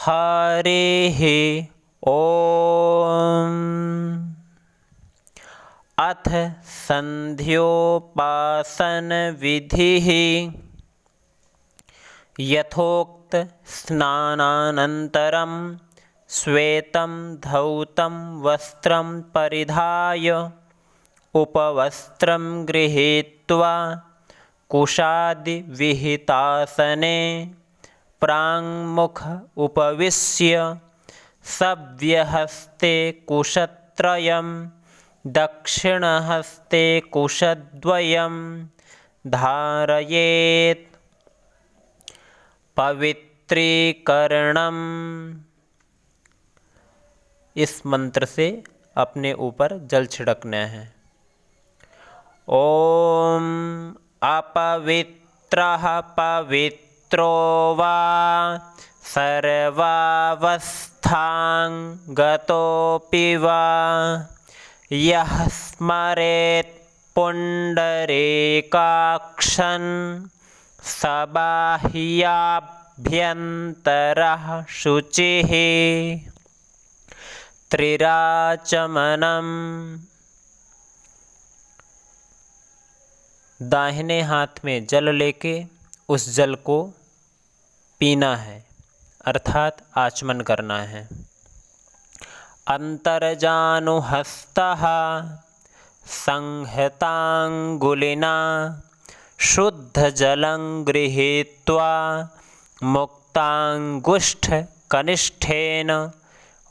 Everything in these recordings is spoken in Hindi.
हरिः ॐ। अथ संध्योपासनविधिः। यथोक्त स्नानानन्तरं श्वेतं धौतं वस्त्रं परिधाय उपवस्त्रं गृहीत्वा कुशादिविहितासने प्राङ्मुख उपविश्य सव्यहस्ते कुशत्रयं दक्षिणहस्ते कुशद्वयं धारयेत्। पवित्रीकरणम्। इस मंत्र से अपने ऊपर जल छिड़कना है। ओम अपवित्रः पवित्रो वा सर्वावस्थां गतोऽपि वा यः स्मरेत् पुण्डरीकाक्षं स बाह्याभ्यन्तरः शुचिः। त्रिराचमनम्। दाहिने हाथ में जल लेके उस जल को पीना है, अर्थात आचमन करना है। अंतर्जानुहस्तः संहतांगुलिना शुद्धजलं गृहीत्वा मुक्तांगुष्ठकनिष्ठेन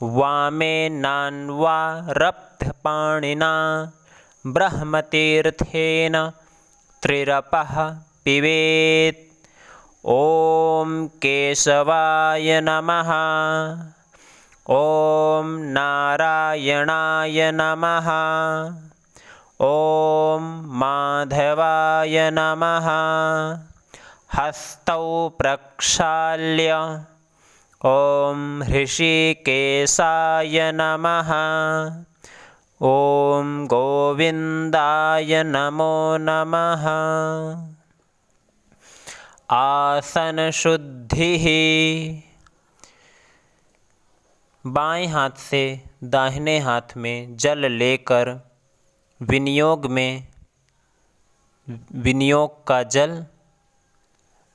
वामेनान्वारभ्यपाणिना ब्रह्मतीर्थेन त्रिरपः पिबेत्। ॐ केशवाय नमः। ॐ नारायणाय नमः। ॐ माधवाय नमः। हस्तौ प्रक्षाल्य ॐ ऋषिकेशाय नमः। ॐ गोविन्दाय नमो नमः। आसन शुद्धिः। बाएं हाथ से दाहिने हाथ में जल लेकर विनियोग का जल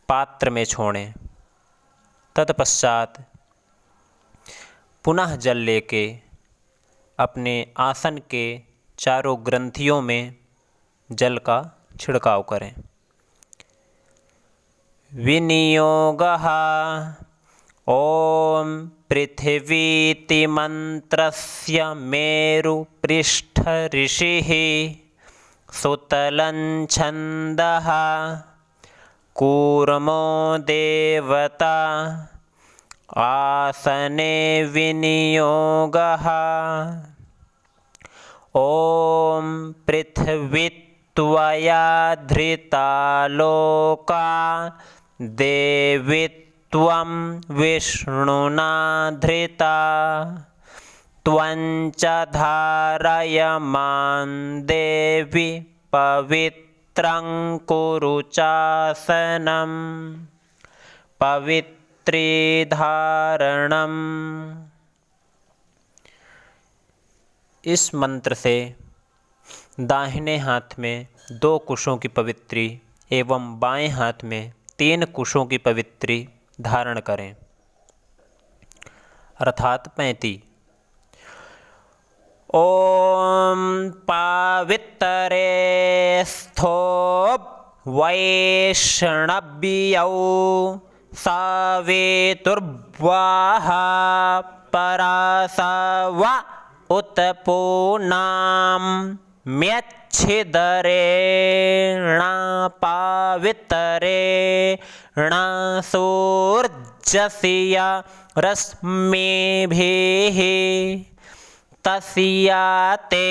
पात्र में छोड़ें। तत्पश्चात पुनः जल लेके अपने आसन के चारों ग्रंथियों में जल का छिड़काव करें। विनियोगः। ॐ पृथिवीति मंत्रस्य मेरुपृष्ठ ऋषिः सुतलं छन्दः कूर्मो देवता आसने विनियोगः। ॐ पृथिवीत्वया धृता लोका देवीत्वं विष्णुना धृता त्वञ्च धारय मां देवी पवित्रं कुरु चासनं। पवित्रीधारणम्। इस मंत्र से दाहिने हाथ में 2 कुशों की पवित्री एवं बाएं हाथ में 3 कुशों की पवित्री धारण करें, अर्थात 35। ॐ पावित्रे स्थो वैष्णव्यौ सावेतुर्वाह परासव उत पूनां म्यच्छिदरेण पावित्रेण सूर्यस्य रश्मिभिः तस्या ते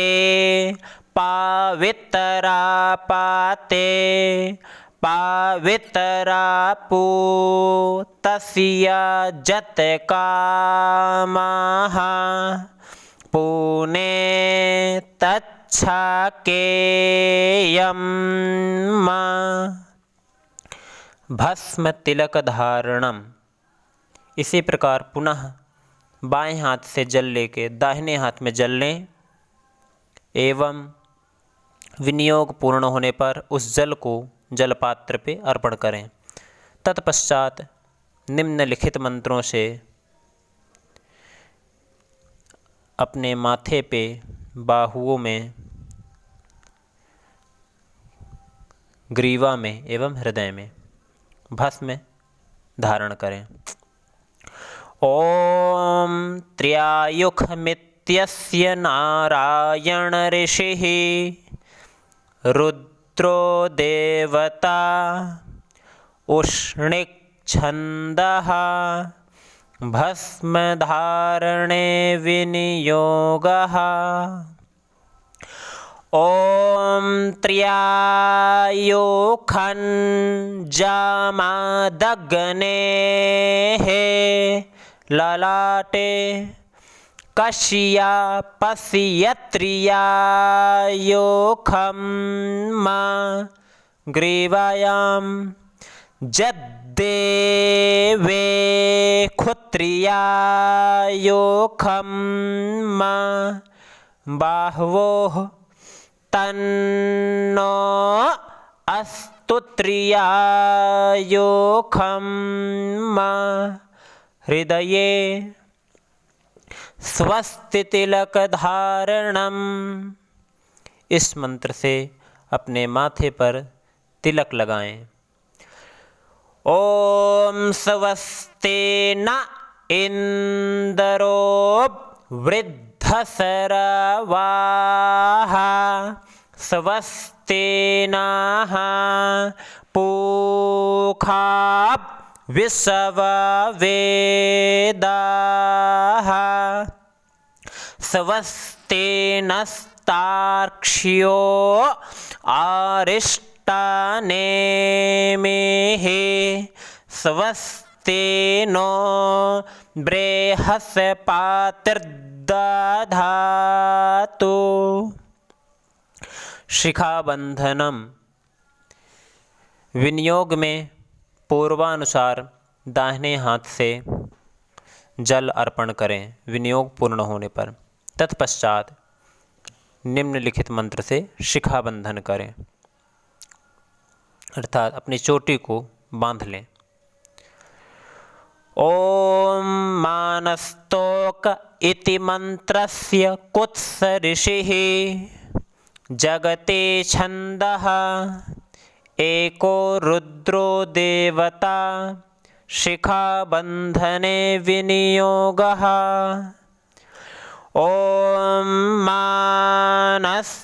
पावित्रा पाते पावित्रापो तस्या जतकामः पुने तच्छाकेयम्। भस्म तिलक धारणम। इसी प्रकार पुनः बाएं हाथ से जल लेके दाहिने हाथ में जल लें एवं विनियोग पूर्ण होने पर उस जल को जलपात्र पे अर्पण करें। तत्पश्चात निम्नलिखित मंत्रों से अपने माथे पे, बाहुओं में, ग्रीवा में एवं हृदय में भस्म धारण करें। ओम त्र्यायुखमित्यस्य नारायण ऋषिः रुद्रो देवता उष्णिक् छन्दः भस्मधारणे विनियोगः। ओम त्र्यायुखञ्जामादग्नेः ललाटे कश्यपस्यत्रियायुखं मा ग्रीवायां जद्देवे खुत्रियायुखं मा बाह्वोः तन्नो अस्तु त्रियायुखं मा हृदये स्वस्तितिलकधारणम। इस मंत्र से अपने माथे पर तिलक लगाएं। ओम स्वस्तेन इंद्रो वृद्धसरवाः स्वस्तेनः पूषा विश्ववेदाः स्वस्तेनस्तार्क्ष्यो अरिष्टानेमिः स्वस्तेनो बृहस्पतिर्दधातु। शिखाबंधनम। विनियोग में पूर्वानुसार दाहिने हाथ से जल अर्पण करें विनियोग पूर्ण होने पर। तत्पश्चात निम्नलिखित मंत्र से शिखाबंधन करें, अर्थात अपनी चोटी को बांध लें। ओम मानस्तोक इति मंत्रस्य कुत्स ऋषिः जगते छन्दः एको रुद्रो देवता शिखाबंधने विनियोगः। ओम मानस्तोकेतानाये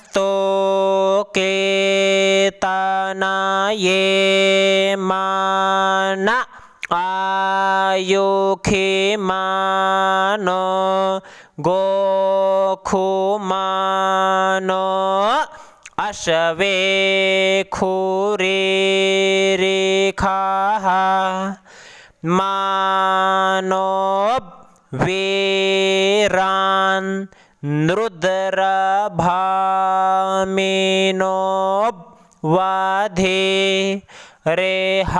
मान आयुखे मानो गोखुमानो अशवे खुरेरेखाः मानो वीरान् रुद्रभामिनो वाधे रेहाविक्मन्ताः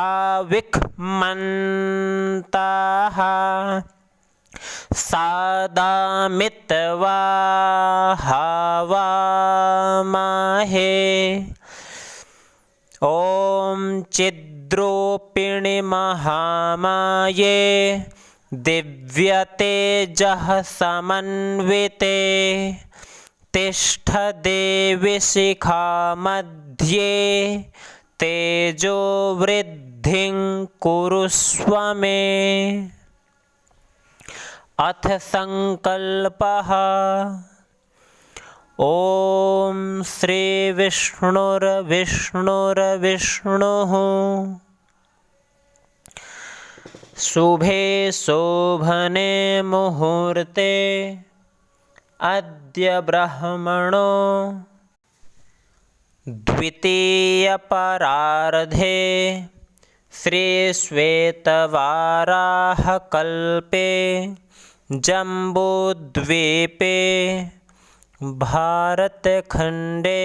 सादामित्वा हवामहे। ओम चिद्रूपिणि महामाये दिव्यतेजः समन्विते तिष्ठ देवि शिखामध्ये तेजो वृद्धिं कुरुष्व मे। अथ संकल्पः। ओम श्री विष्णुर्विष्णुर्विष्णुः शुभे शोभने मुहूर्ते अद्य ब्रह्मणो द्वितीयपरार्धे श्री श्वेतवाराहकल्पे जम्बूद्वीपे भारतखंडे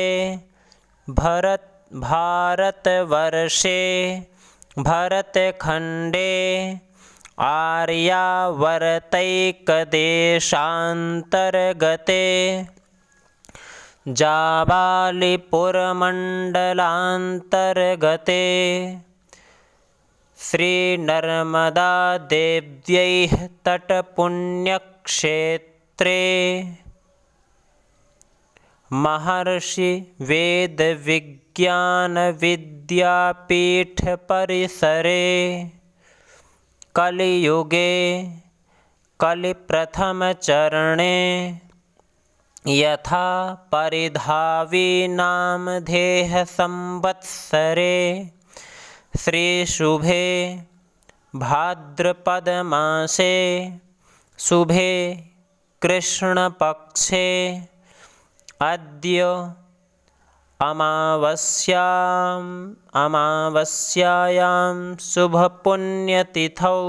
भारतवर्षे भरतखंडे आर्यावर्तैकदेशान्तर्गते जाबालिपुरमण्डलान्तर्गते श्रीनर्मदादेव्यैः तटपुण्यक्षेत्रे महर्षि वेदविज्ञानविद्यापीठपरिसरे कलियुगे कलिप्रथमचरणे यथा परिधावी नामधेयसंवत्सरे श्रीशुभे भाद्रपदमासे शुभे कृष्णपक्षे अद्य अमावस्यायां शुभपुण्यतिथौ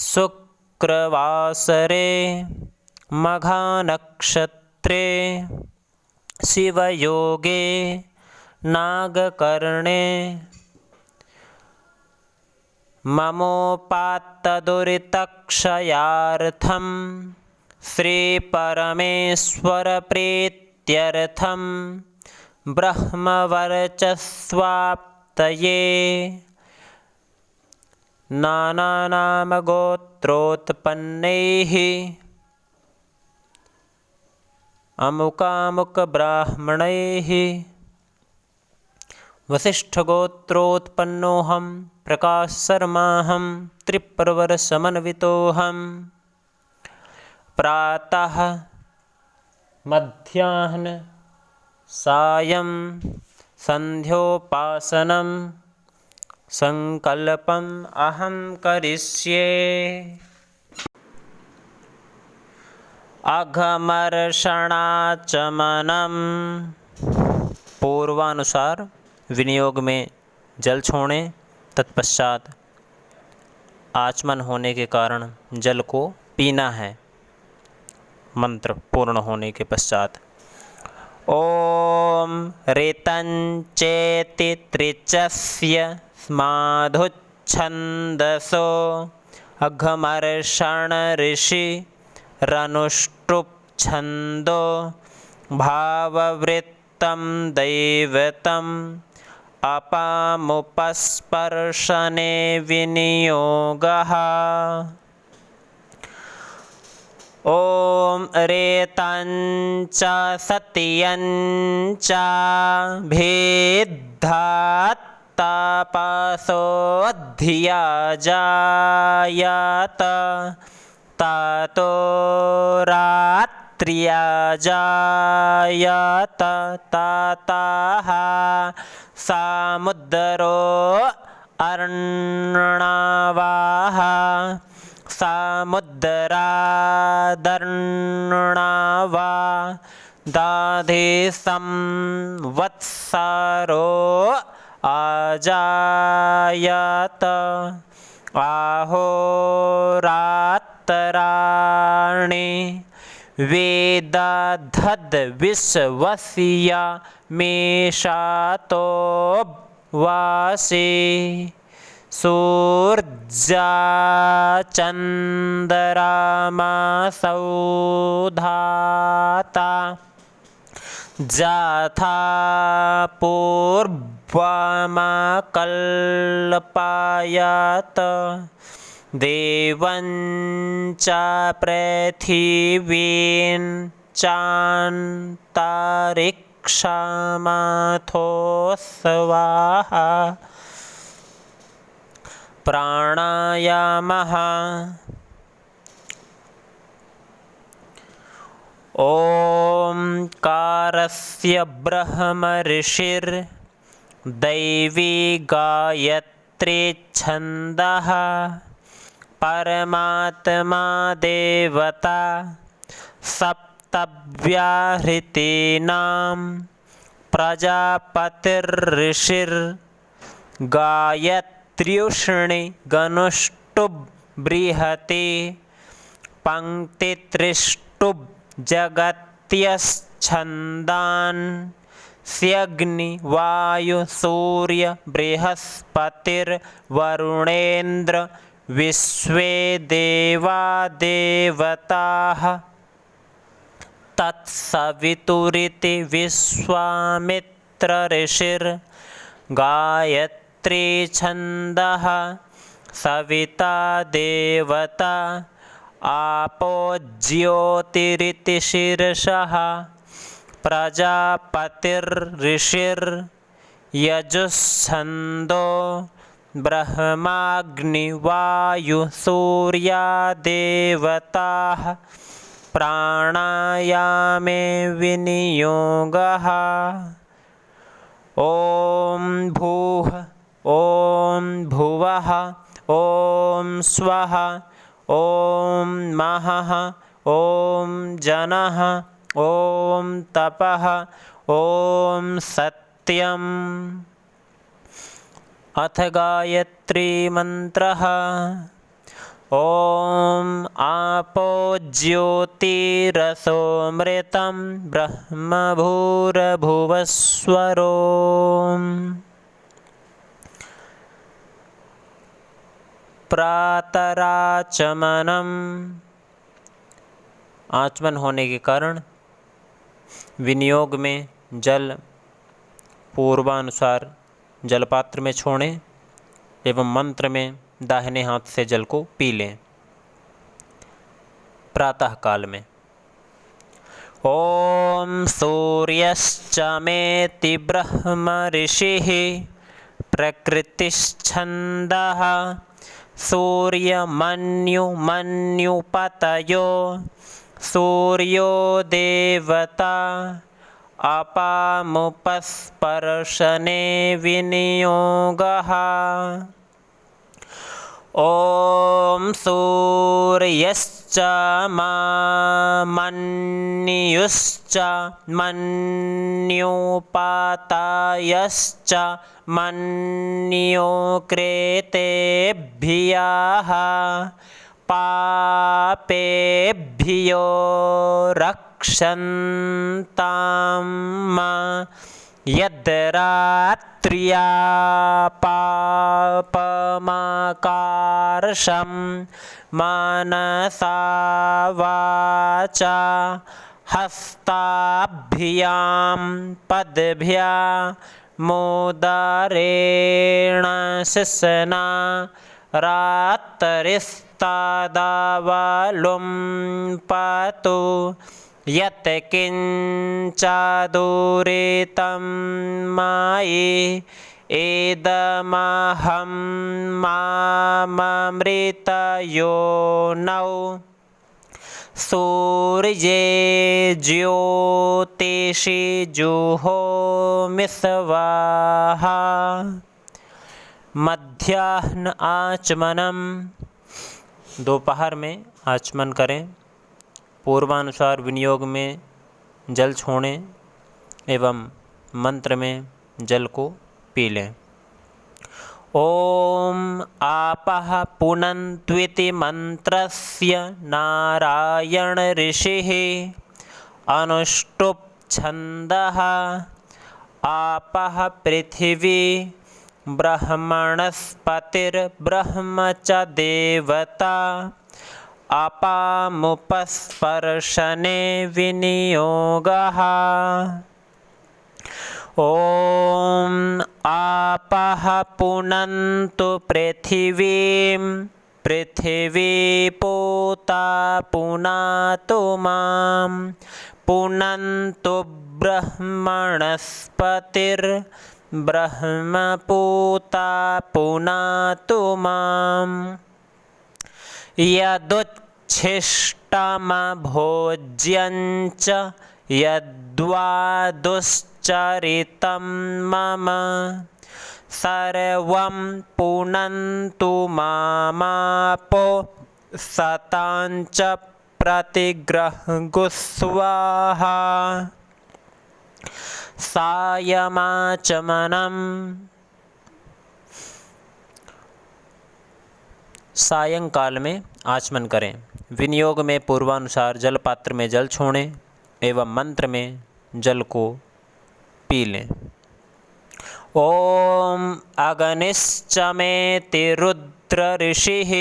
शुक्रवासरे मघानक्षत्रे शिवयोगे नागकर्णे ममोपात्तदुरितक्षयार्थं श्रीपरमेश्वरप्रीत्यर्थं ब्रह्मवर्चस्वाप्तये नानानामगोत्रोत्पन्नैः अमुकामुकब्राह्मणैः वसिष्ठगोत्रोत्पन्नोऽहं प्रकाशशर्माहं त्रिप्रवरसमन्वितोऽहं प्रातः मध्याह्न सायं सन्ध्योपासनं संकल्पम् अहं करिष्ये। अघमर्षणाचमनं पूर्वानुसार विनियोग में जल छोड़ें, तत्पश्चात आचमन होने के कारण जल को पीना है। मंत्र पूर्ण होने के पश्चात ओम ऋतञ्चेति त्रिचस्य स्माधुच्छन्दसो अघमर्षण ऋषि रनुष्टुप् छन्दो भाववृत्तं दैवतम् अपामुपस्पर्शने विनियोगः। ॐ रेतञ्च सत्यञ्च भेद्धात्तापसोऽधिया जायत ततो रात्र्या जायत ततः समुद्रो अर्णवाः समुद्रादर्णवा दधि संवत्सरो अजायत अहोरात्राणि वेदधद्विश्वस्य मेषातो वासि सूर्या चन्द्रमासौधाता यथा पूर्वमकल्पयत् देवं च पृथिवीं चान्तरिक्षमथो स्वाहा। प्राणायामः ओंकारस्य ब्रह्मर्षिर्दैवी गायत्री छन्दः परमात्मा देवता सप्तव्याहृतीनां प्रजापतिर्ऋषिर्गायत्र्युष्णि गनुष्टुप् बृहति पङ्क्तित्रिष्टुप् जगत्यश्छन्दान् स्यग्नि वायु सूर्य बृहस्पतिर्वरुणेन्द्र विश्वे देवा देवताः तत्सवितुरिति विश्वामित्र ऋषिर्गायत्री छन्दः सविता देवता आपो ज्योतिरिति शीर्षः प्रजापतिर्ऋषिर्यजुःछन्दो ब्रह्माग्निवायुसूर्या देवताः प्राणायामे विनियोगः। ॐ भूः ॐ भुवः ॐ स्वः ॐ महः ॐ जनः ॐ तपः ॐ सत्यम्। अथ गायत्री मंत्रः। ॐ आपो ज्योतिरसोऽमृतं ब्रह्मभूरभुवस्वरो। प्रातराचमनम्। आचमन होने के कारण विनियोग में जल पूर्वानुसार जलपात्र में छोड़ें एवं मंत्र में दाहिने हाथ से जल को पी लें। प्रातः काल में ॐ सूर्यश्चमेति ब्रह्म ऋषिः प्रकृतिश्छन्दः सूर्यमन्युमन्युपतयो सूर्यो देवता अपामुपस्पर्शने विनियोगः। ॐ सूर्यश्च मन्युश्च मन्युपातायश्च मन्युकृतेभ्यः पापेभ्यो रक्षन्तां यद्रात्र्या पापमाकर्षं मनसा वाचा हस्ताभ्यां पद्भ्या मोदरेण शिश्ना रात्रिस्तादावलुं पातु यत्किञ्चादुरितं मायि एदमहं माममृतयोनौ सूर्ये ज्योतिषि जुहोमि स्वाहा। मध्याह्न आचमनम। दोपहर में आचमन करें। पूर्वानुसार विनियोग में जल छोड़ें एवं मंत्र में जल को पी लें। ॐ आपः पुनन्त्विति मंत्रस्य नारायण ऋषिः अनुष्टुप् छन्दः आपः पृथिवी ब्रह्मणस्पतिर्ब्रह्म च देवता अपामुपस्पर्शने विनियोगः। ॐ आपः पुनन्तु पृथिवीं पृथिवीपूता पुनातु मां पुनन्तु ब्रह्मणस्पतिर्ब्रह्मपूता पुनातु माम् यदुच्छिष्टमभोज्यञ्च यद्वादुश्चरितं मम सर्वं पुनन्तु मामापो सताञ्च प्रतिग्रहगु स्वाहा। सायमाचमनम्। सायंकाल में आचमन करें। विनियोग में पूर्वानुसार जल पात्र में जल छोड़ें एवं मंत्र में जल को पी लें। ओम अगनिश्च मेति रुद्र ऋषिः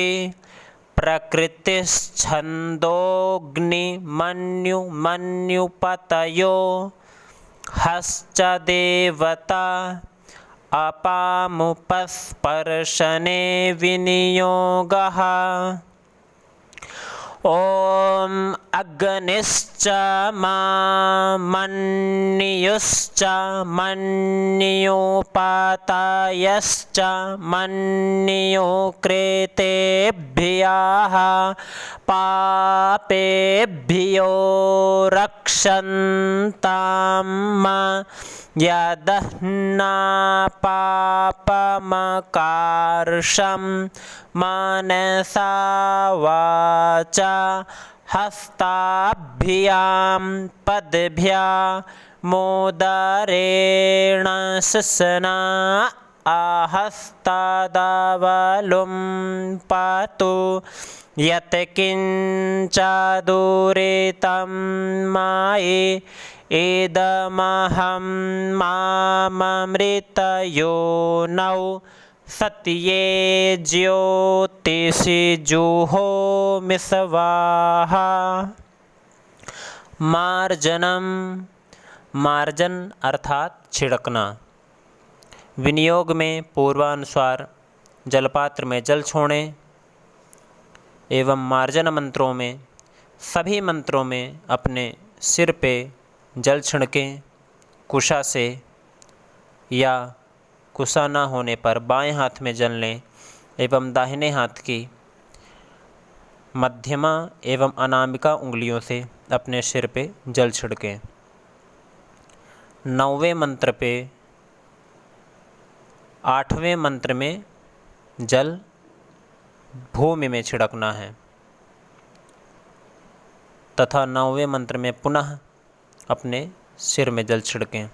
प्रकृतिश्छन्दोऽग्निमन्युपतयो हश्च देवता अपामुपस्पर्शने विनियोगः। ओम अग्निश्च मन्युश्च मन्युपातायश्च मन्युकृतेभ्यः पापेभ्यो रक्षन्तां यदह्ना पापमकार्षं मनसा वाचा हस्ताभ्यां पद्भ्या मोदरेण शिश्ना आहस्तादवलुं पातु यत्किञ्चादुरितं मायि इदमहं माममृतयोनौ सत्ये ज्योतिषि जुहोमि स्वाहा। मार्जनम, मार्जन अर्थात छिड़कना। विनियोग में पूर्वानुसार जलपात्र में जल छोड़ें एवं मार्जन मंत्रों में सभी मंत्रों में अपने सिर पे जल छिड़कें। कुशा से या कुशा न होने पर बाएं हाथ में जल लें एवं दाहिने हाथ की मध्यमा एवं अनामिका उंगलियों से अपने सिर पे जल छिड़कें। 9वें मंत्र पे 8वें मंत्र में जल भूमि में छिड़कना है तथा 9वें मंत्र में पुनः अपने सिर में जल छिड़कें।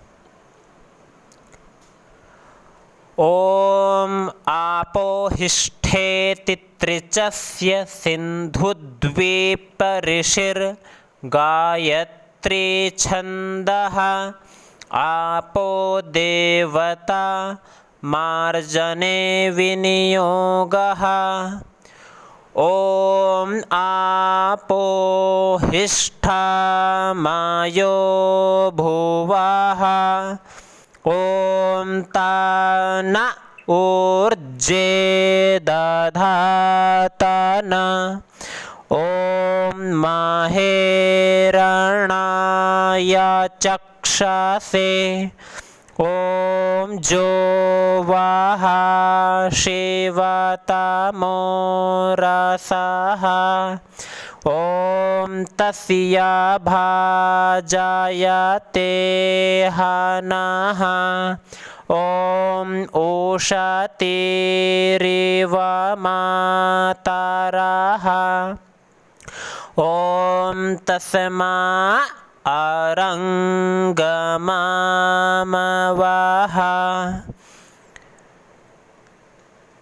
ओम आपोहिष्ठेति त्रिचस्य सिन्धुद्वीप ऋषिर्गायत्री छन्दः आपो देवता मार्जने विनियोगः। ओम आपोहिष्ठा मायो भुवः ओम तान ऊर्जे दधातन ओम माहेरणाय चक्षसे ओम जो वाहा शिवतमोरसः ओम तस्या भाजायते हनः ओम ओषतिरिव मातरः ओम तस्मा अरंगमामवः।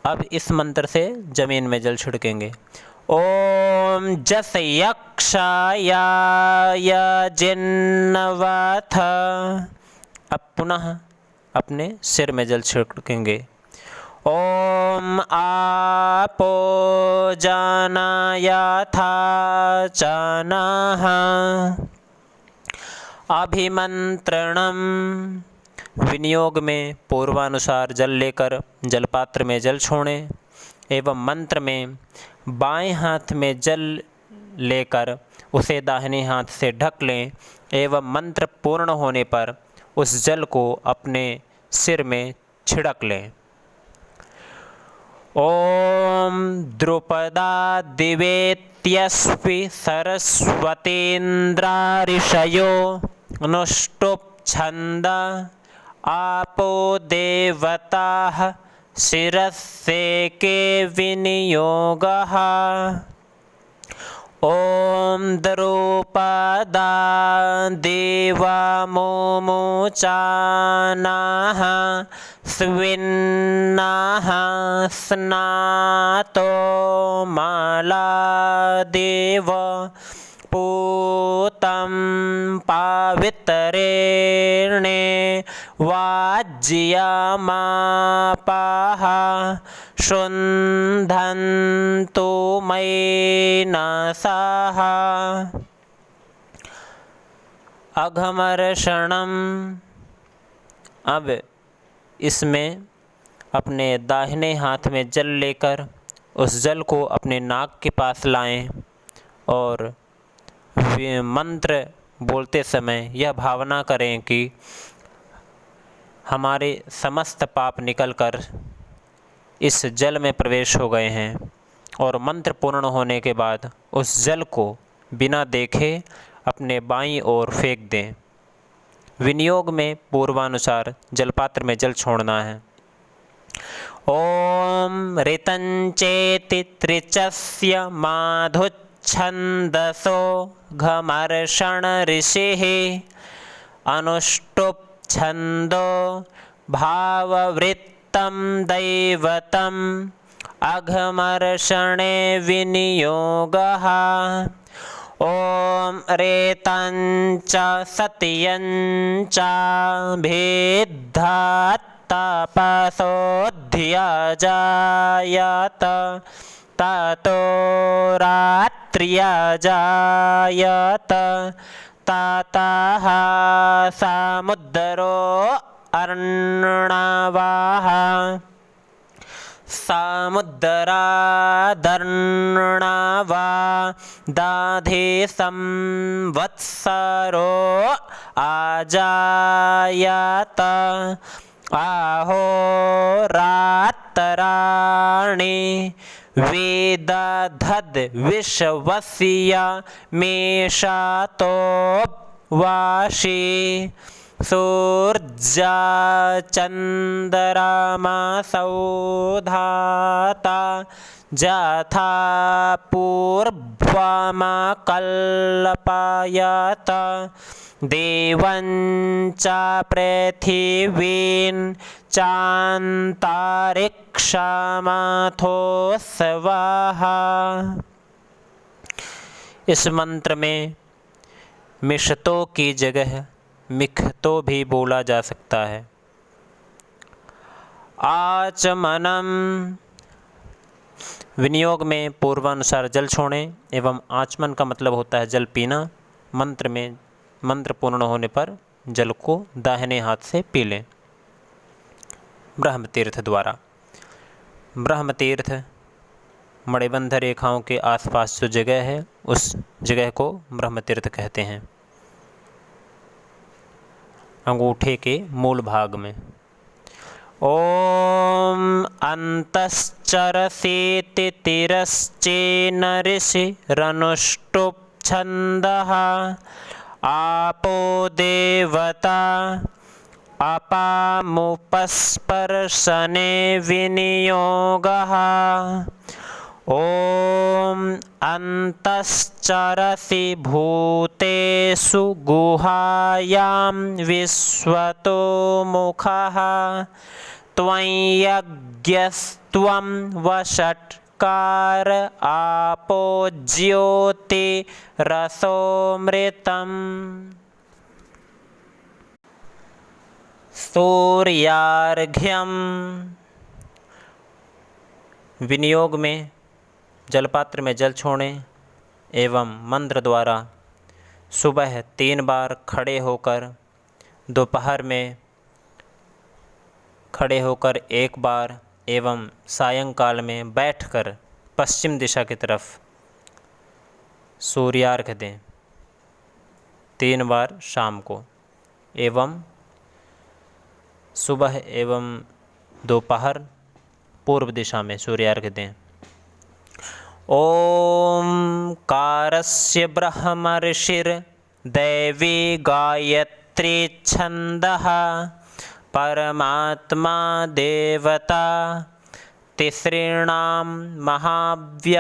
अब इस मंत्र से जमीन में जल छिड़केंगे। ओम जस यक्षाय जिन्नवथ। अब पुनः अपने सिर में जल छिड़केंगे। ओम आपो जनायथा चनः। अभिमंत्रणम, विनियोग में पूर्वानुसार जल लेकर जलपात्र में जल छोड़ें एवं मंत्र में बाएं हाथ में जल लेकर उसे दाहिने हाथ से ढक लें एवं मंत्र पूर्ण होने पर उस जल को अपने सिर में छिड़क लें। ओम द्रुपदा दिवेत्यस्पि सरस्वतीन्द्रा ऋषयो अनुष्टुप छंद आपो देवताः शिरस्से के विनियोगः। ओम द्रुपदा देवा मोमुचानाः स्विन्नाः स्नातो माला देव पूतं पावित्रेणे वाज्यमापाः शुन्धन्तु मयिनसाः अघमर्षणम्। अब इसमें अपने दाहिने हाथ में जल लेकर उस जल को अपने नाक के पास लाएं और मंत्र बोलते समय यह भावना करें कि हमारे समस्त पाप निकलकर इस जल में प्रवेश हो गए हैं, और मंत्र पूर्ण होने के बाद उस जल को बिना देखे अपने बाईं ओर फेंक दें। विनियोग में पूर्वानुसार जलपात्र में जल छोड़ना है। ओम ऋतंचेति त्रिचस्य माधुच्छन्दसो घमर्षण ऋषिः अनुष्टुप् छन्दो भाववृत्तं दैवतम् अघमर्षणे विनियोगः। ओम रेतंच सत्यंच भेद्धात्तपसोऽध्यजायत ततो रात्र्यजायत ततः समुद्रो अर्णवः समुद्रादर्णवा दधे संवत्सरो आजायत अहोरात्राणि वेदधद् विश्वस्य मेषतो वाशी सूर्या चन्द्रमसौ धाता यथा पूर्वमकल्पयत देवं च पृथिवीं चान्तरिक्षमथो स्वाहा। इस मंत्र में मिषतो की जगह मिखतो भी बोला जा सकता है। आचमनम। विनियोग में पूर्वानुसार जल छोड़ें एवं आचमन का मतलब होता है जल पीना। मंत्र पूर्ण होने पर जल को दाहिने हाथ से पी लें। ब्रह्मतीर्थ द्वारा। ब्रह्मतीर्थ मणिबंध रेखाओं के आसपास जो जगह है उस जगह को ब्रह्मतीर्थ कहते हैं। अंगूठे के मूल भाग में। ओम अंतश्चरसेति तिरश्चेन ऋषिरनुष्टुप् छन्दः आपो देवता अपामुपस्पर्शने विनियोगः। ओम अंतश्चरसि भूतेषु गुहायां विश्वतो मुखः त्वय्यज्ञस्त्वं वषट्कार आपो ज्योतिरसोऽमृतम्। सूर्यार्घ्यम। विनियोग में जलपात्र में जल छोड़ें एवं मंत्र द्वारा सुबह 3 बार खड़े होकर, दोपहर में खड़े होकर 1 बार एवं सायंकाल में बैठकर पश्चिम दिशा की तरफ सूर्यार्घ्य दें 3 बार शाम को, एवं सुबह एवं दोपहर पूर्व दिशा में सूर्यार्घ्य दें। ओम कारस्य ब्रह्मर्षिर् दैवी गायत्री छन्दः परमात्मा देवता तिसॄणां महाव्याहृतीनां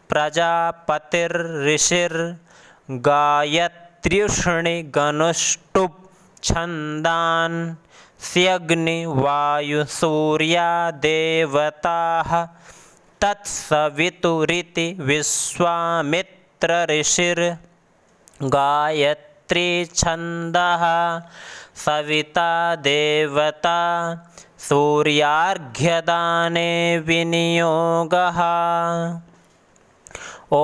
प्रजापतिर्ऋषिर्गायत्र्युष्णिगनुष्टुप् छन्दान् स्यग्निवायुसूर्या देवताः तत्सवितुरिति विश्वामित्र ऋषिर्गायत्री छन्दः सविता देवता सूर्यार्घ्यदाने विनियोगः। ॐ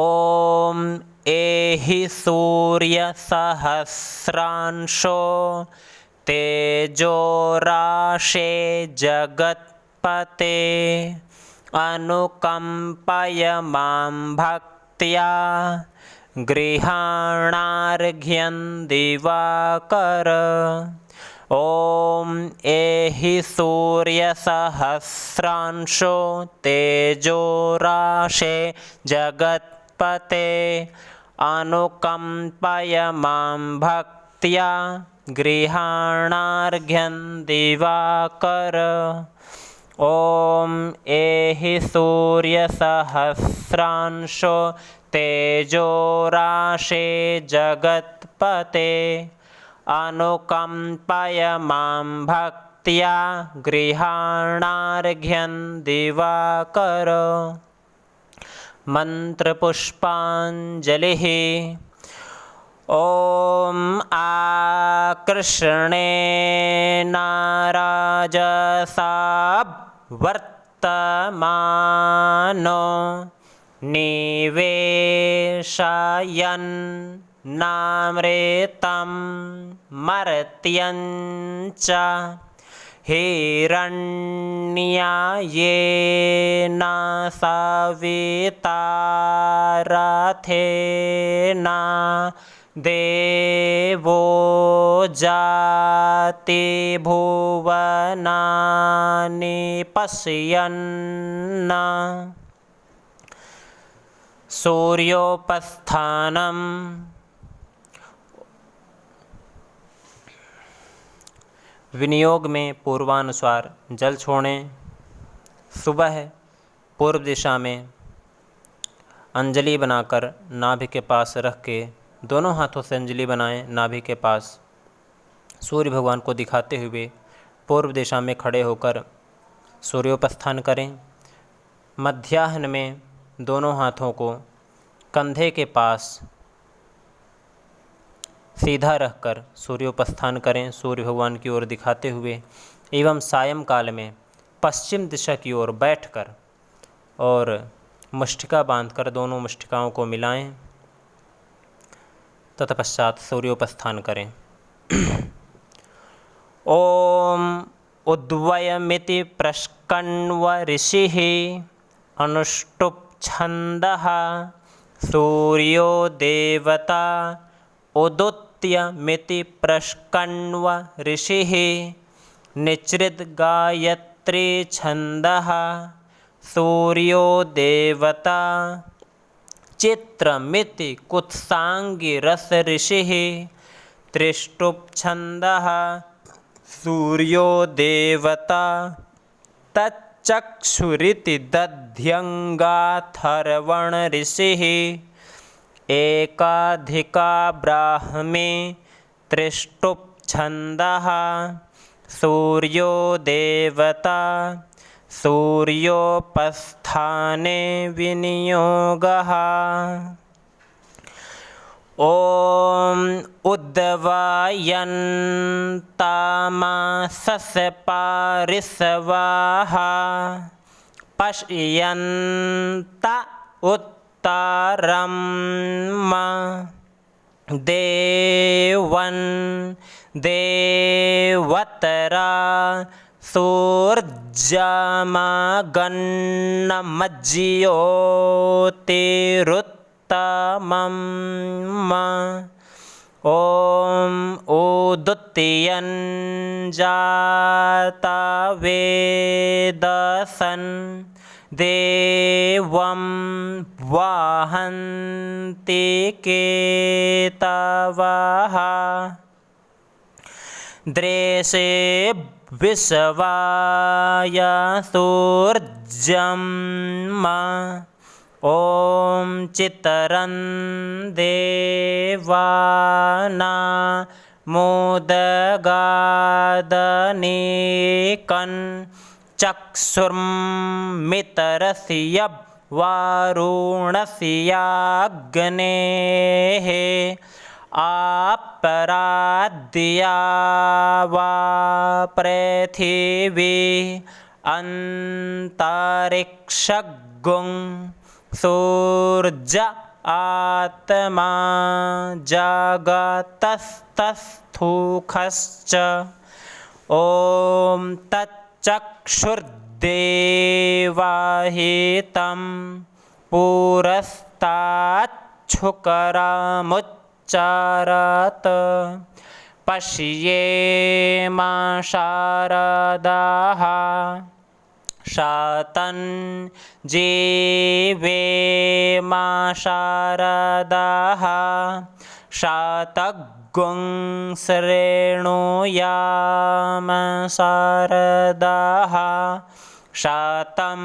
एहि सूर्यसहस्रांशो तेजोराशे जगत्पते अनुकम्पय मां भक्त्या गृहाणार्घ्यं दिवाकर। ॐ एहि सूर्यसहस्रांशो तेजोराशे जगत्पते अनुकम्पय मां भक्त्या गृहाणार्घ्यं दिवाकर। ॐ एहि सूर्यसहस्रांशो तेजोराशे जगत्पते अनुकम्पय मां भक्त्या गृहाणार्घ्यं दिवाकर। मंत्रपुष्पाञ्जलिः। ॐ आकृष्णेनाराजसावर्तमानो निवेशयन् नामृतं मर्त्यं च हिरण्यायेन सवितारथेन देवो जाति भुवनानि पश्यन्। सूर्योपस्थानम्। विनियोग में पूर्वानुसार जल छोड़ें। सुबह पूर्व दिशा में अंजलि बनाकर नाभि के पास रख के दोनों हाथों से अंजलि बनाएं। नाभि के पास सूर्य भगवान को दिखाते हुए पूर्व दिशा में खड़े होकर सूर्योपस्थान करें। मध्याह्न में दोनों हाथों को कंधे के पास सीधा रखकर सूर्योपस्थान करें, सूर्य भगवान की ओर दिखाते हुए। एवं सायंकाल में पश्चिम दिशा की ओर बैठकर और मुष्टिका बांधकर दोनों मुष्टिकाओं को मिलाएं। तत्पश्चात सूर्योपस्थान करें। ओम उद्वयमिति प्रष्कण्व ऋषिः अनुष्टुप् छन्दः सूर्यो देवता उदुत्यमिति प्रष्कण्व ऋषिः निचृद् गायत्री छन्दः सूर्यो देवता चित्रमिति कुत्साङ्गिरस ऋषिः त्रिष्टुप् छन्दः सूर्यो देवता तच्चक्षुरिति दध्यङ्गाथर्वण ऋषिः एकाधिका ब्राह्मे त्रिष्टुप् छन्दः सूर्यो देवता सूर्योपस्थाने विनियोगः। ॐ उद्वायन्तामासस्पारिसवाः पश्यन्त उत्तरं देवन् देवतरा सूर्यमगन्नमज्योतिरुत्तमम्। ॐ उदुत्यन् जातवेदसन् देवं वाहन्ति केतवः दृशे विश्वाय सूर्यं ॐ चितरन् देवाना मोदगादनेकन् चक्षुर्मितरस्य वारुणस्याग्नेः आपराद्या वा पृथिवी अंतरिक्षगुं सूर्य आत्मा जगतस्तस्थूखश्च ॐ तच्चक्षुर्देवाहितं पुरस्ताच्छुकरमुच्चारत पश्येमा शारदाः शातं जीवेमा शारदाः शातगुं शृणुयाम शारदाः शातं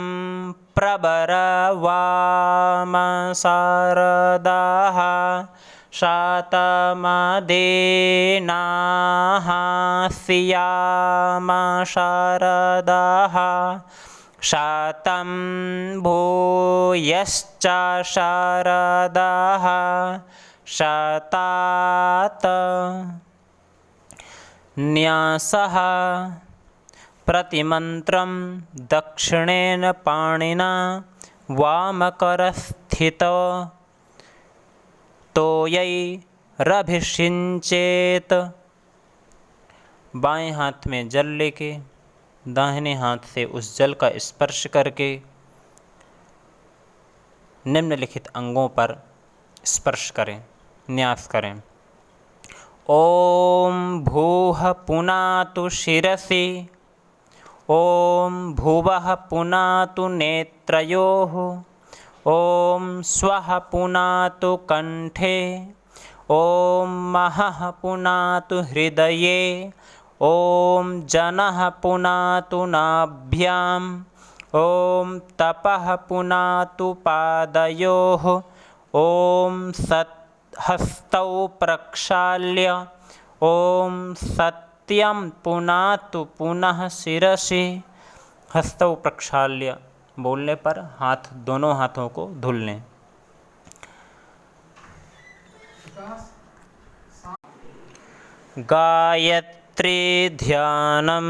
प्रबरवाम शारदाः शातमदेनाः स्याम शारदाः शातं भूयश्च शारदाः शतात न्यासः प्रतिमन्त्रं दक्षिणेन पाणिना वामकरस्थितो तोयैरभिषिञ्चेत। बाएं हाथ में जल लेके दाहिने हाथ से उस जल का स्पर्श करके निम्नलिखित अंगों पर स्पर्श करें, न्यास करें। ओम भूः पुनातु शिरसि, ओम भुवः पुनातु नेत्रयोः, ओम स्वः पुनातु कंठे, ओम महः पुनातु हृदये, ओम जनः पुनातु नाभ्याम्, ओम तपः पुनातु पादयोः, ओम हस्तौ प्रक्षाल्य, ओम सत्यं पुनातु पुनः शिरसि। हस्तौ प्रक्षाल्य बोलने पर हाथ, दोनों हाथों को धुल लें। गायत्री ध्यानम,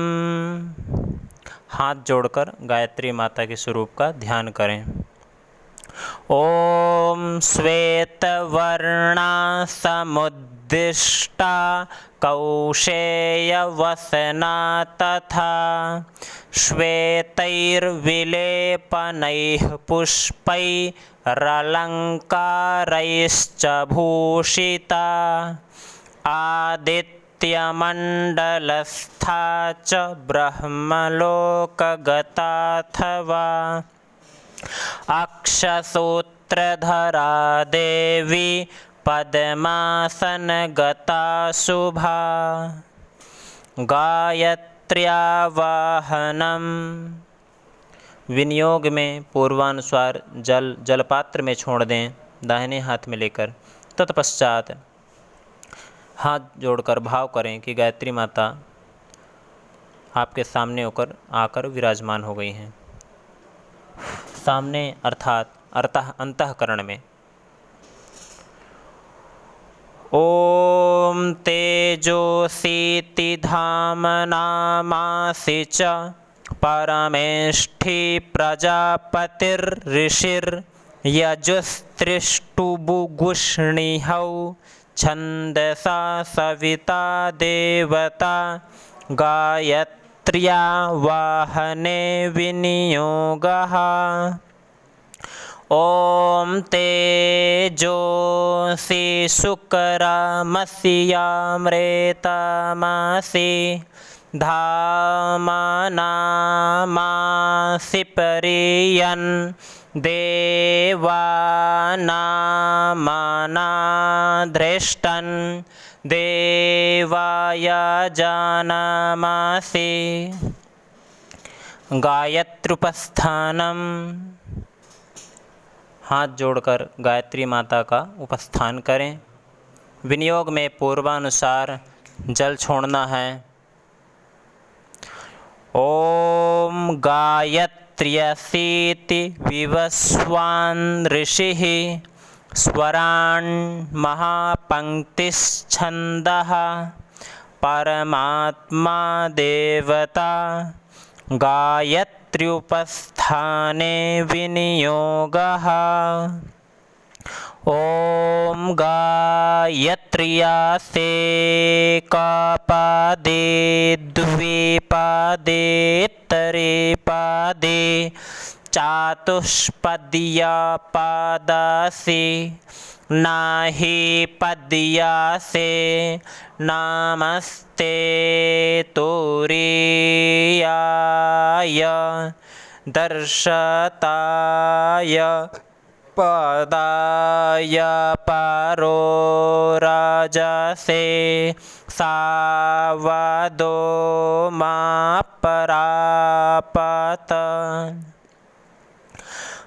हाथ जोड़कर गायत्री माता के स्वरूप का ध्यान करें। ओम श्वेतवर्णा समुद्दिष्टा कौशेयवसना तथा श्वेतैर्विलेपनैः पुष्पैरलङ्कारैश्च भूषिता आदित्यमण्डलस्था च ब्रह्मलोकगताथवा अक्षसूत्रधरा देवी पद्मासनगता शुभा। गायत्र्यावाहनम, विनियोग में पूर्वानुसार जलपात्र में छोड़ दें, दाहिने हाथ में लेकर। तत्पश्चात हाथ जोड़कर भाव करें कि गायत्री माता आपके सामने होकर आकर विराजमान हो गई हैं। सामने अर्थात अंतःकरण में। ओम तेजोसीति धामनामासि च परमेष्ठी प्रजापतिर्ऋषिर्यजुस्त्रिष्टुभुगुष्णिहौ छन्दसा सविता देवता। गायत्र्या वाहने विनियोगः। ओम तेजोसि शुक्रमस्यामृतमसि धामनामासि परियन् देवानामानाधृष्टन् देवाय जानमासि। गायत्र्युपस्थानम, हाथ जोड़कर गायत्री माता का उपस्थान करें। विनियोग में पूर्वानुसार जल छोड़ना है। ओम गायत्री गायत्र्यसीति विवस्वान् ऋषिः स्वरान् महापङ्क्तिश्छन्दः परमात्मा देवता गायत्र्युपस्थाने विनियोगः। ॐ गायत्र्यासे कापादे द्वे पादे तरे पादे चातुष्पद्या पादासि नाहि पद्यासे नमस्ते तुरीयाय दर्शताय पदाय परो राजसे सावदो मा परापत।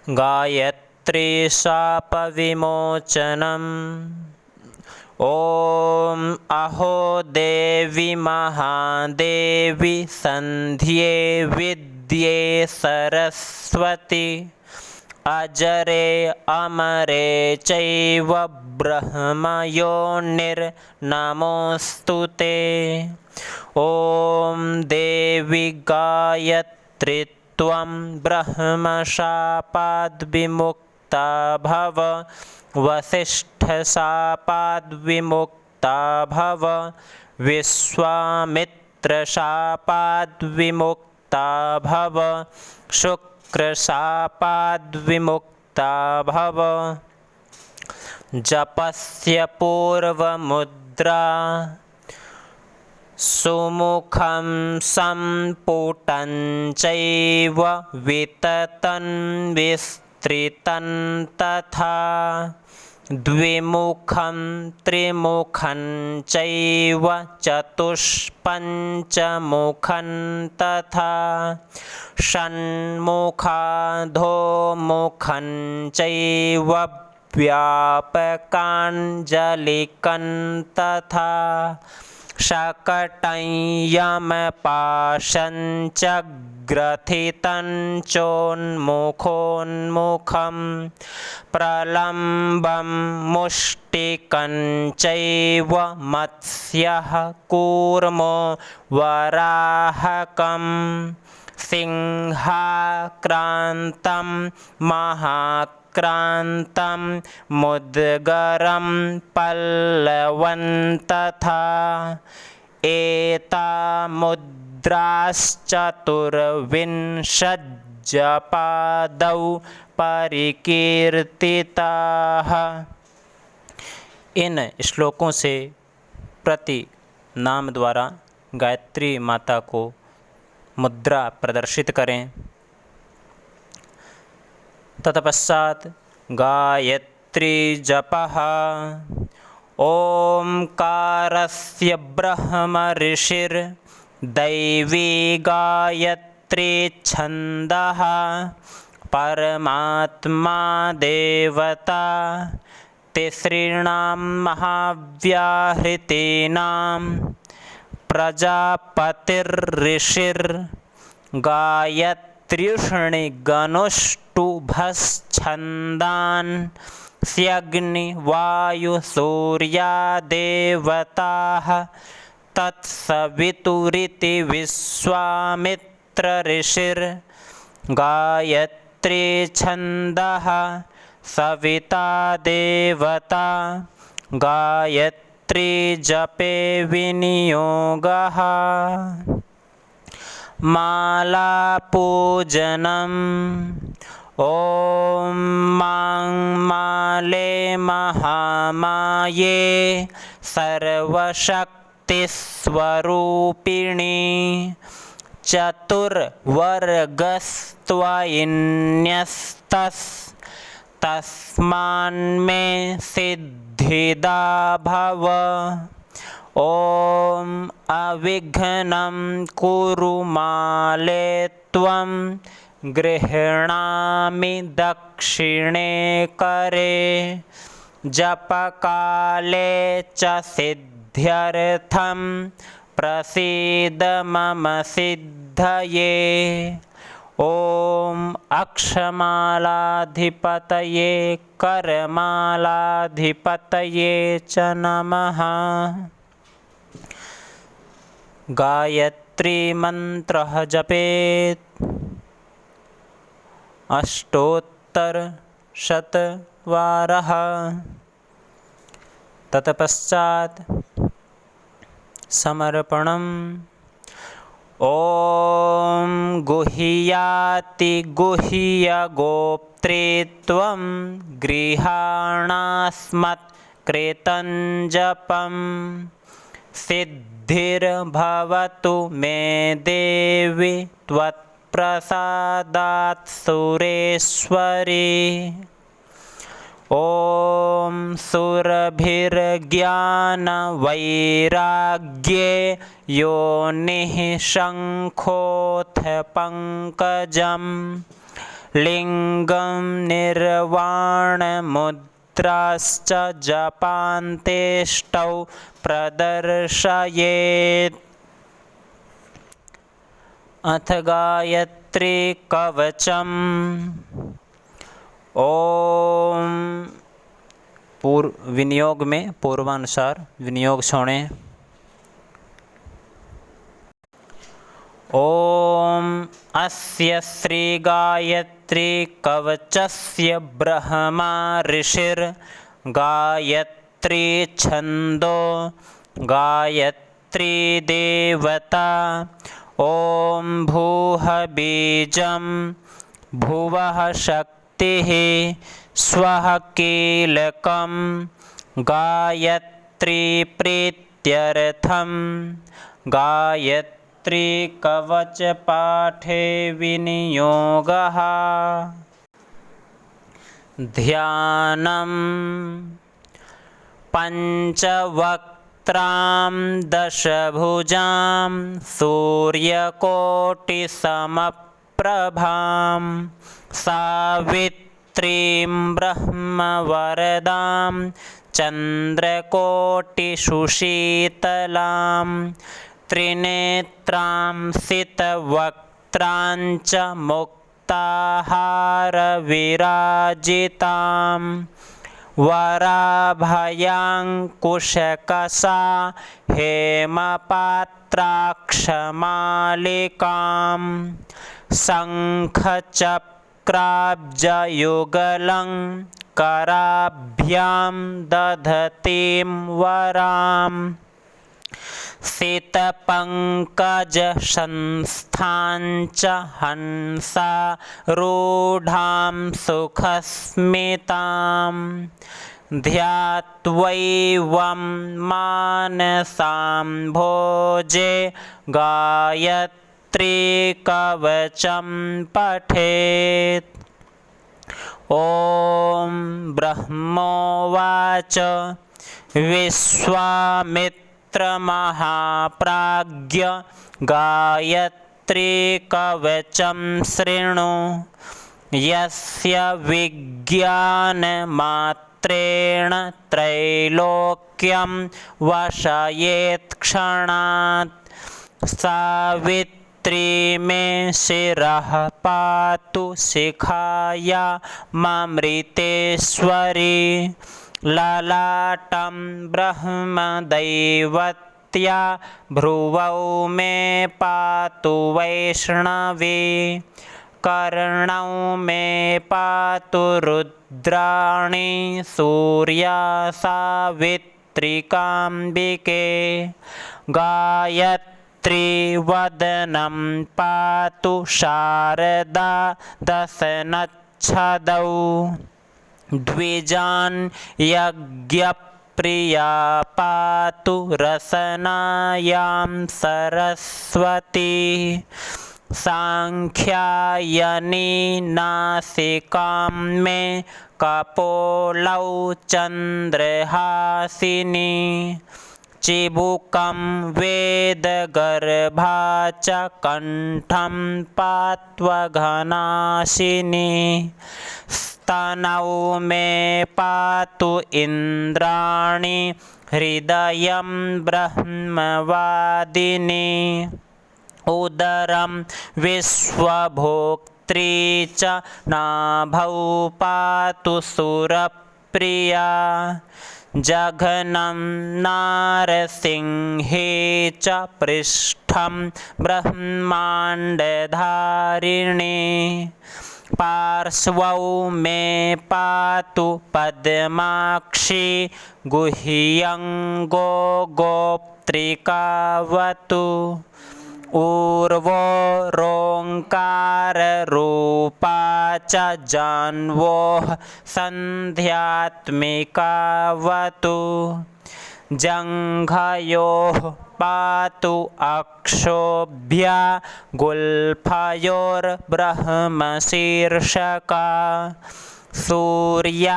गायत्री शापविमोचनम्। ॐ अहो देवी महादेवी संध्ये विद्ये सरस्वती अजरे अमरे चैव ब्रह्मयोनिर्नमोऽस्तुते। ॐ देवी गायत्री त्वं ब्रह्मशापाद्विमुक्ता भव वसिष्ठशापाद्विमुक्ता भव विश्वामित्रशापाद्विमुक्ता भव शुक्रशापाद्विमुक्ता भव। जपस्य पूर्वमुद्रा सुमुखं सम्पुटं चैव विततं विस्तृतं तथा द्विमुखं त्रिमुखं चैव चतुष्पञ्चमुखं तथा षण्मुखाधोमुखं चैव व्यापकाञ्जलिकं तथा शकटं यमपाशं च ग्रथितं चोन्मुखोन्मुखं प्रलम्बं मुष्टिकं चैव मत्स्यः कूर्मो वराहकं सिंहाक्रान्तं महाक्रान्तं मुद्गरं पल्लवं तथा एतामुद्राश्चतुर्विंशज्जपादौ परिकीर्तिताः। इन श्लोकों से प्रति नाम द्वारा गायत्री माता को मुद्रा प्रदर्शित करें। तत्पश्चात गायत्री जपः। ओंकारस्य ब्रह्म ऋषिर्दैवी गायत्री छन्दः परमात्मा देवता तिसॄणां महाव्याहृतीनां प्रजापतिर्ऋषिर्गायत्र्युष्णिगनुष्टुभश्छन्दान् स्यग्निवायुसूर्यादेवताः तत्सवितुरिति विश्वामित्रऋषिर्गायत्री छन्दः सविता देवता गायत्री जपे विनियोगः। मालापूजनम्। ॐ मां माले महामाये सर्वशक्तिस्वरूपिणी चतुर्वर्गस्त्वन्यस्तस्मान्मे सिद्धिदा भव। ॐ अविघ्नं कुरु माले त्वं गृह्णामि दक्षिणे करे जपकाले च सिद्ध्यर्थं प्रसीद मम सिद्धये। ॐ अक्षमालाधिपतये करमालाधिपतये च नमः। गायत्री मंत्रः जपेत् 800 तत्पश्चात् समर्पणम्। ॐ गुह्याति गुह्यगोप्त्रे त्वं गृहाणास्मत्कृतं जपं सिद्धिर्भवतु मे देवि त्वत्प्रसादात् सुरेश्वरी। ॐ सुरभिर्ज्ञानवैराग्ये योनिः शङ्खोऽथ पङ्कजं लिङ्गं निर्वाणमुद्राश्च जपान्तेष्टौ प्रदर्शयेत्। अथ गायत्री कवचम्। ओम विनियोग में पूर्वानुसार विनियोग छोड़ें। ओम अस्य श्री गायत्री कवचस्य ब्रह्मा ऋषिर् गायत्री छंदो गायत्री देवता। ओम भूः बीजं भुवः शक्तिः स्वः कीलकं गायत्री प्रीत्यर्थं। गायत्री कवच पाठे विनियोगः। ध्यानं पंचवक्त्रां दशभुजां सूर्यकोटिसमप्रभां सावित्रीं ब्रह्मवरदां चन्द्रकोटिसुशीतलां त्रिनेत्रां सितवक्त्रां च मुक्ताहारविराजितां वराभयाङ्कुशकसा हेमपात्राक्षमालिकां शङ्खचक्राब्जयुगलं कराभ्यां दधतीं वरां सितपङ्कजसंस्थां च हंसारूढां सुखस्मितां ध्यात्वैवं मानसां भोजे गायत्री कवचं पठेत्। ॐ ब्रह्मोवाच विश्वामित्रमहाप्राज्ञ गायत्री कवचं शृणु यस्य विज्ञानमात्रेण त्रैलोक्यं वशयेत् क्षणात्। सावित्री मे शिरः पातु शिखायाममृतेश्वरी ललाटं ब्रह्मदैवत्या भ्रुवौ मे पातु वैष्णवी कर्णौ मे पातु रुद्राणी सूर्या सावित्रिकाम्बिके गायत्री वदनं पातु शारदा दशनच्छदौ द्विजान् यज्ञप्रिया पातु रसनायां सरस्वती सांख्यायनी नासिकां मे कपोलौ चन्द्रहासिनी चिबुकं वेदगर्भा च कण्ठं पात्वघनाशिनी स्तनौ मे पातु इन्द्राणी हृदयं ब्रह्मवादिनी उदरं विश्वभोक्त्री च नाभौ पातु सुरप्रिया जघनं नारसिंहे च पृष्ठं ब्रह्माण्डधारिणे पार्श्वौ मे पातु पद्माक्षी गुह्यङ्गो गोप्त्रिकावतु ऊर्वो रोङ्काररूपा च जान्वोः सन्ध्यात्मिकावतु जङ्घयोः पातु अक्षोभ्या गुल्फयोर्ब्रह्मशीर्षका सूर्यापदद्वयं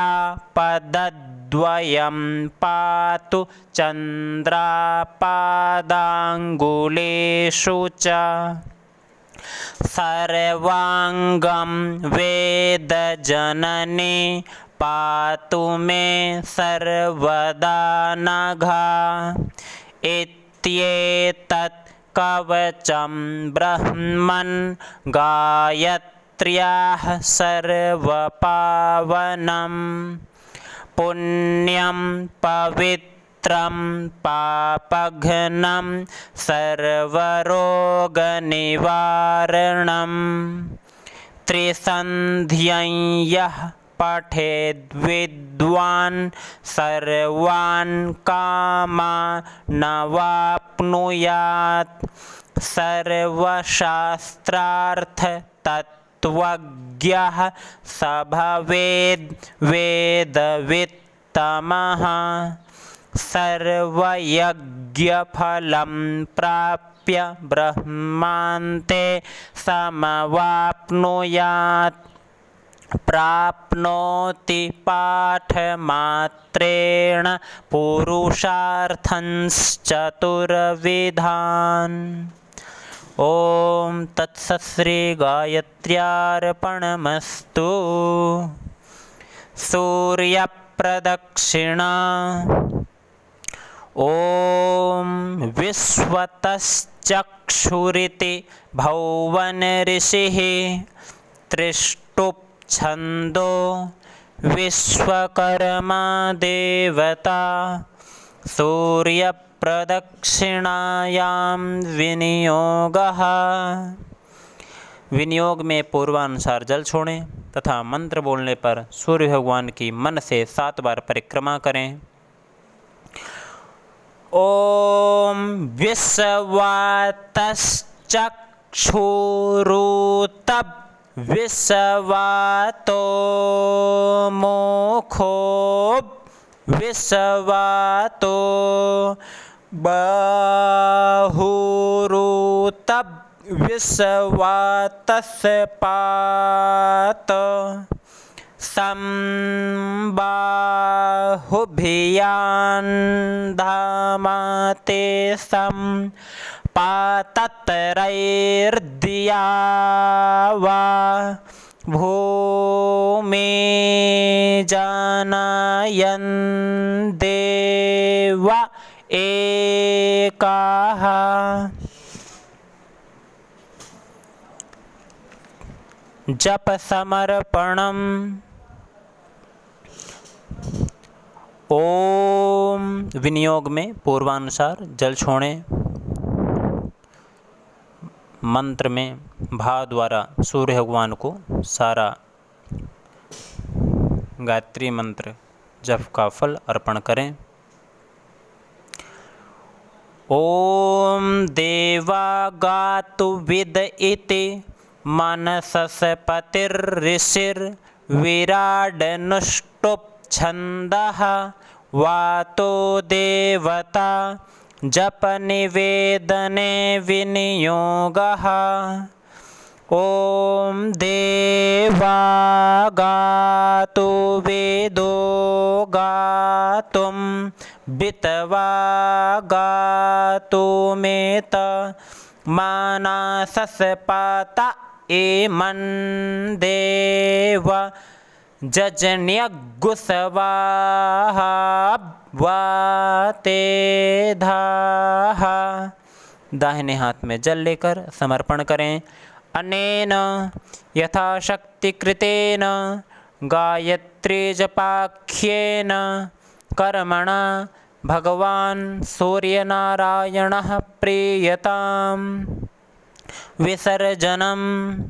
पातु चन्द्रापादाङ्गुलेषु च सर्वाङ्गं वेदजननी पातु मे सर्वदा नघा इत्येतत् कवचं ब्रह्मन् गायत्र्याः सर्वपावनं पुण्यं पवित्रं पापघ्नं सर्वरोगनिवारणं त्रिसन्ध्यं यः पठेद्विद्वान् सर्वान् कामानवाप्नुयात् सर्वशास्त्रार्थतत्त्वज्ञः स भवेद् वेदवित्तमः सर्वयज्ञफलं प्राप्य ब्रह्मान्ते समवाप्नुयात् प्राप्नोति पाठमात्रेण पुरुषार्थंश्चतुर्विधान्। ॐ तत्सत् श्री गायत्र्यार्पणमस्तु। सूर्यप्रदक्षिणा। ॐ विश्वतश्चक्षुरिति भौवनऋषिः त्रिष्टुप् छन्दो विश्वकर्मा देवता सूर्यप्रदक्षिणायां विनियोगः। विनियोग में पूर्वानुसार जल छोड़ें तथा मंत्र बोलने पर सूर्य भगवान की मन से 7 बार परिक्रमा करें। ओम विश्वातश्चक्षुरुतप विश्वातो मोखो विश्वातो बाहुरुतप विश्वातस्य पात संबाहुभियान् धामाते सं पातत्रैर्दिया वा भूमि जानायन् देव एकाः। जप समर्पणम्। ओम विनियोग में पूर्वानुसार जल छोड़ें। मंत्र में भाव द्वारा सूर्य भगवान को सारा गायत्री मंत्र जप का फल अर्पण करें। ओम देवा गातु विद इति मनसस्पतिर्ऋषिर्विराडनुष्टुप् छन्दः वातो देवता जप निवेदने विनियोगः। ओम देवा गातु वेदो गातुं वितवा गातुमेत मानसस्पत एमन् देव जजन्यगुसवाहा वाते धाः दाहिने हाथ में जल लेकर समर्पण करें। अनेन यथाशक्ति कृतेन गायत्री जपाख्येन कर्मणा भगवान सूर्यनारायणः प्रीयताम्। विसर्जनम।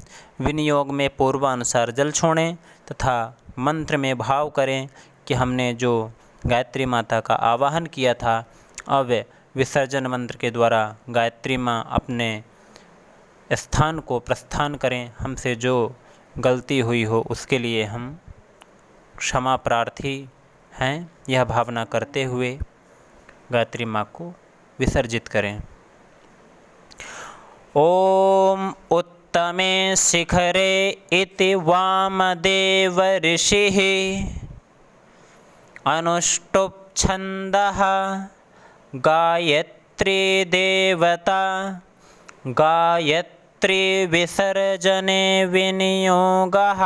विनियोग में पूर्वानुसार जल छोड़ें तथा मंत्र में भाव करें कि हमने जो गायत्री माता का आवाहन किया था, अब विसर्जन मंत्र के द्वारा गायत्री माँ अपने स्थान को प्रस्थान करें। हमसे जो गलती हुई हो उसके लिए हम क्षमा प्रार्थी हैं, यह भावना करते हुए गायत्री माँ को विसर्जित करें। ओम उत्तमे शिखरे इति वामदेव ऋषिः अनुष्टुप् छन्दः गायत्री देवता गायत्री विसर्जने विनियोगः।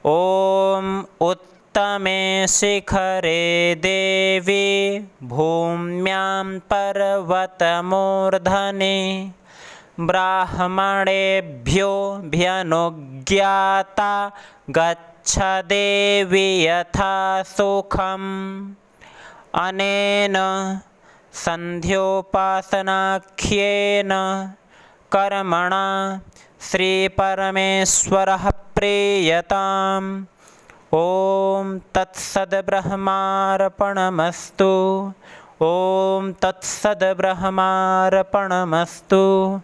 ओम उत्तमे शिखरे देवी भूम्यां पर्वतमूर्धने ब्राह्मणेभ्योऽभ्यनुज्ञाता गच्छ देवी यथा सुखम्। अनेन संध्योपासनाख्येन कर्मणा श्रीपरमेश्वरः प्रीयताम्। ओम तत्सद्ब्रह्मार्पणमस्तु। ओम तत्सद्ब्रह्मार्पणमस्तु।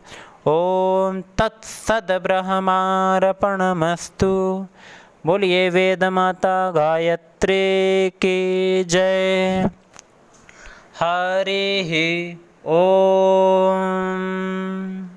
ओम तत्सद्ब्रह्मार्पणमस्तु। बोलिए वेद माता गायत्री की जय। हरि ओम।